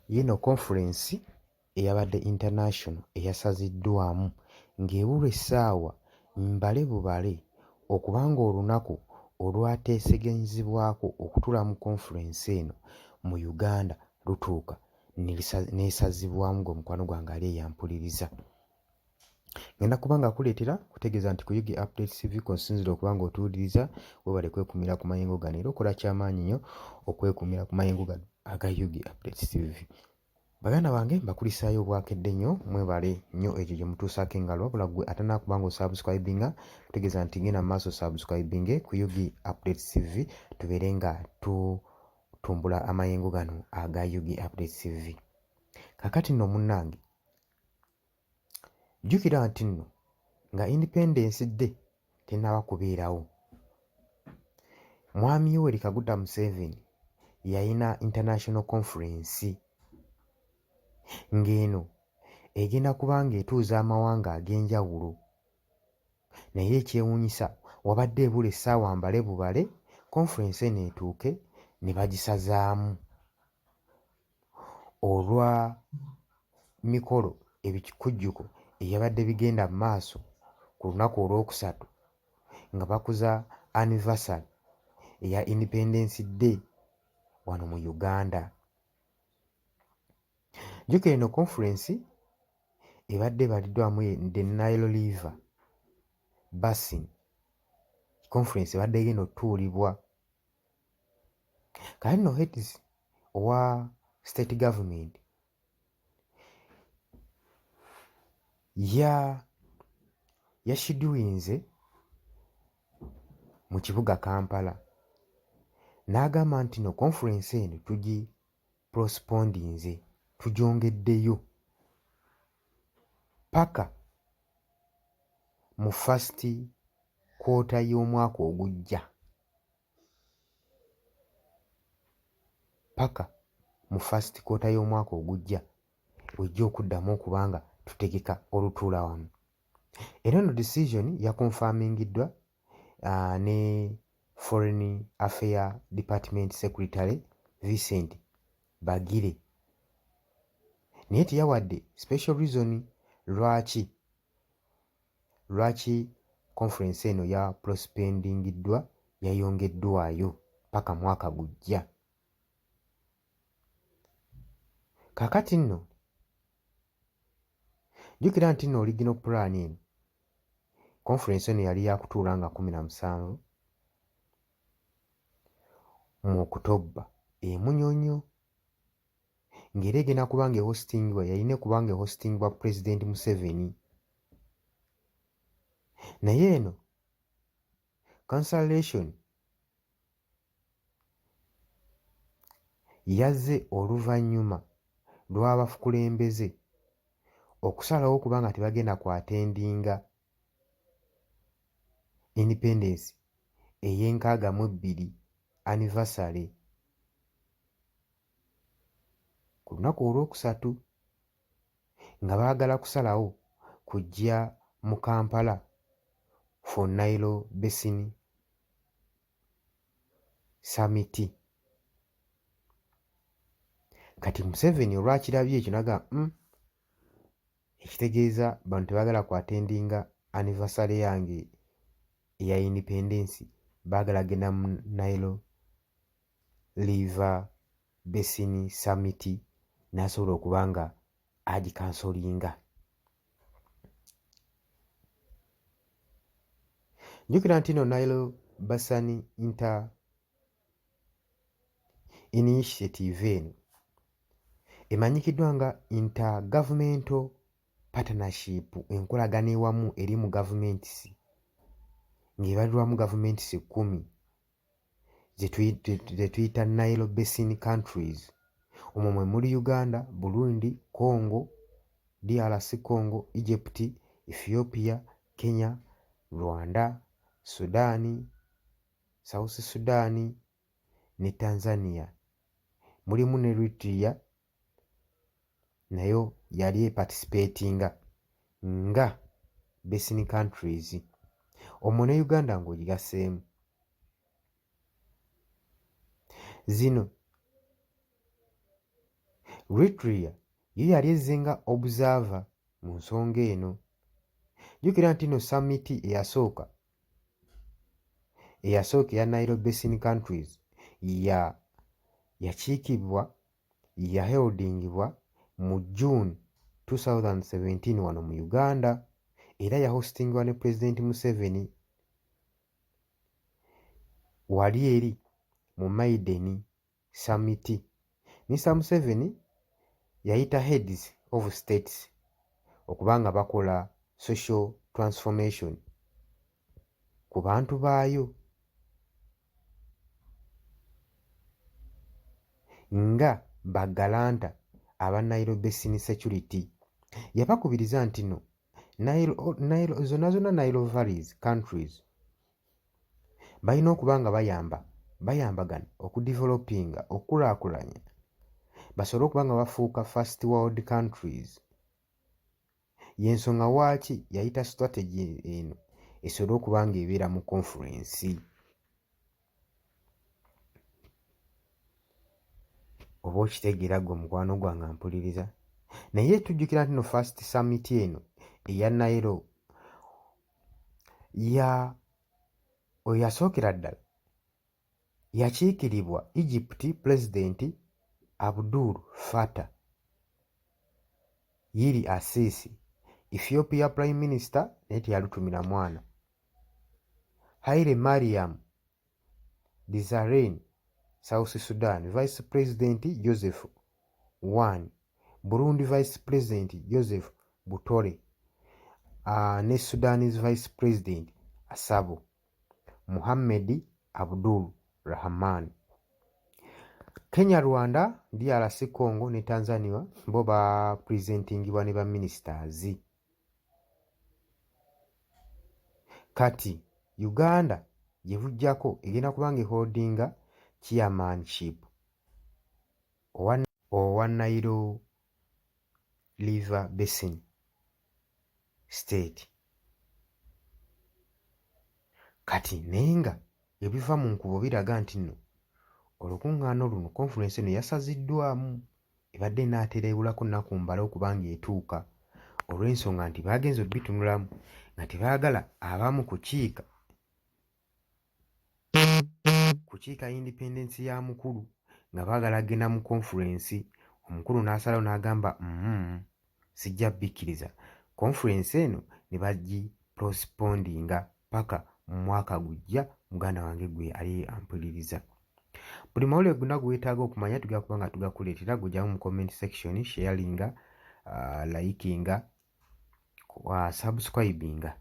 Yinno conference eyabadde international eyasaziddwamu ng'ebulwa essaawa mbale bubale okubanga olunaku olwateeseganyizibwako okutuula mu conference eno mu Uganda lutuuka n'esazibwamu gwe mukwano gwange ali eyampuliriza. Ngenda kubanga kuleetera kutegeeza nti ku Yugi Updates TV konsinzira okubanga otuwuliriza weebale kwekumira ku mayengo gano era okola kyamaanyi nnyo okwekumira ku mayengo gano aga Yugi Updates TV. Baganda bange mbakulisaayo obwakedde nnyo mwebale nnyo ekyo gye mutuusaako engalo wabula ggwe ate naakubanga osubscribinga kutegeeza nti genda mu maaso subscribinge ku Yugi Updates TV tubeere nga tutumbula amayengo gano aga Yugi Updates TV. Kaakati nno munnange jjukira nti nno nga Independence Day tennaba kubeerawo, Mwami Yoweri Kaguta Museveni yalina international conference ng'eno egenda kuba ng'etuuza amawanga ag'enjawulo, naye ekyewuunyisa wabadde ebula essaawa mbale bubale conference eno etuuke ne bagisazaamu olwa mikolo ebikujjuko eyabadde bigenda mu maaso ku lunaku olwokusatu nga bakuza anniversary eya Independence Day wano mu Uganda. Jjukira eno conference ebadde ebaliddwamu the Nile River Basin conference ebadde egenda otuulibwa. Kale nno heads owa state government yashidwinze mu kibuga Kampala n'agamba nti no conference eno postpondinze tugyongeddeyo paka mu first quarter y'omwaka ogujja, paka mu first quarter y'omwaka ogujja ojja okuddamu okuba nga tutegeka olutuula wamu. Era eno decision yakonfamingiddwa ne Foreign Affairs Department Secretary Vincent Bagire, naye teyawadde special reason lwaki conference eno ya postpondingiddwa yayongeddwayo paka mwaka gujja. Kaakati nno jjukira nti nno original plan eno conference eno yali yakutuula nga 17 mu October Munyonyo, ng'era egenda kubanga ehostingibwa yalina kubanga ehostingibwa President Museveni, naye eno cancellation yazze oluvannyuma lw'abakulembeze okusalawo okuba nga tebagenda kwatendinga Independence ey'enkaaga-mu-2 anniversary ku lunaku olwokusatu, nga baagala kusalawo kujja mu Kampala for Nile Basin Summit. Kati Museveni olwakirabye ekyo n'agamba ekitegeeza bano tebaagala kwatendinga anniversary yange eya Independence, baagala genda mu Nile River Basin Summit n'asobola okuba nga agikansolinga. Jjukira nti no Nile Basin Initiative eno emanyikiddwa nga Intergovernmental Partnership, enkolagana ewamu eri mu gavuments ng'ebalirwamu gavuments 10 ze tuyita Nile Basin countries. Omwo mwe muli Uganda, Burundi, Congo, DRC Congo, Egypt, Ethiopia, Kenya, Rwanda, Sudan, South Sudan ne Tanzania. Mulimu ne Eritrea nayo yali eparticipatinga nga basin countries. Omwo ne Uganda ng'ogigaseemu. Zino Eritrea yo yali ezzenga observer mu nsonga eno. Jjukira nti no summit eyasooka eya Nile Basin countries yakiikibwa yaheldingibwa mu June 2017 wano mu Uganda, era yahostingibwa ne President Museveni wali eri mu Maiden summit. Mr. Museveni yayita heads of states okubanga bakola social transformation ku bantu baayo nga bagalanta aba Nile Basin security. Yabakubiriza nti no zonna Nile Valleys countries balina okuba nga bayambagana okudevelopinga okukulaakulanya basobole okuba nga bafuuka first world countries. Y'ensonga waaki yayita strategy eno esobole okuba nga ebeera mu conference. Oba okitegeera gwe mukwano gwange ampuliriza. Naye tujjukira nti no first summit eno eya Nile oyo yasookera ddala yakiikiribwa Egypt President Abdul Fattah Yiri Asisi, Ethiopia Prime Minister naye teyalutumira mwana, Haile Mariam Desalegn South Sudan Vice President Joseph One, Burundi Vice President Joseph Butore, ne Sudanese Vice President Asabo Muhammad Abdul Rahman. Kenya, Rwanda, DRC Congo ne Tanzania bo bapresentingibwa ne baministers. Kati Uganda gye bujjako egenda kubanga eholdinga chairmanship owa Nile River Basin State. Kati nenga ebiva mu nkubo biraga nti nno olukuŋŋaano luno conference eno yasaziddwamu ebadde enaatereebulako nnaku mbale okubanga etuuka olw'ensonga nti baagenza obitunulamu nga tebaagala abamu kukiika independence ya mukulu nga baagala agenda mu conference. Omukulu n'asalawo n'agamba sijja bikkiriza conference eno ne bagiprospondinga paka mu mwaka gujja. Muganda wange gwe ali ampuliriza. Buli mawulire gonna gwe weetaaga okumanya tugenda kuba nga tugakuleetera, gujjamu mu comment section, sharinga, likinga, subscribinga.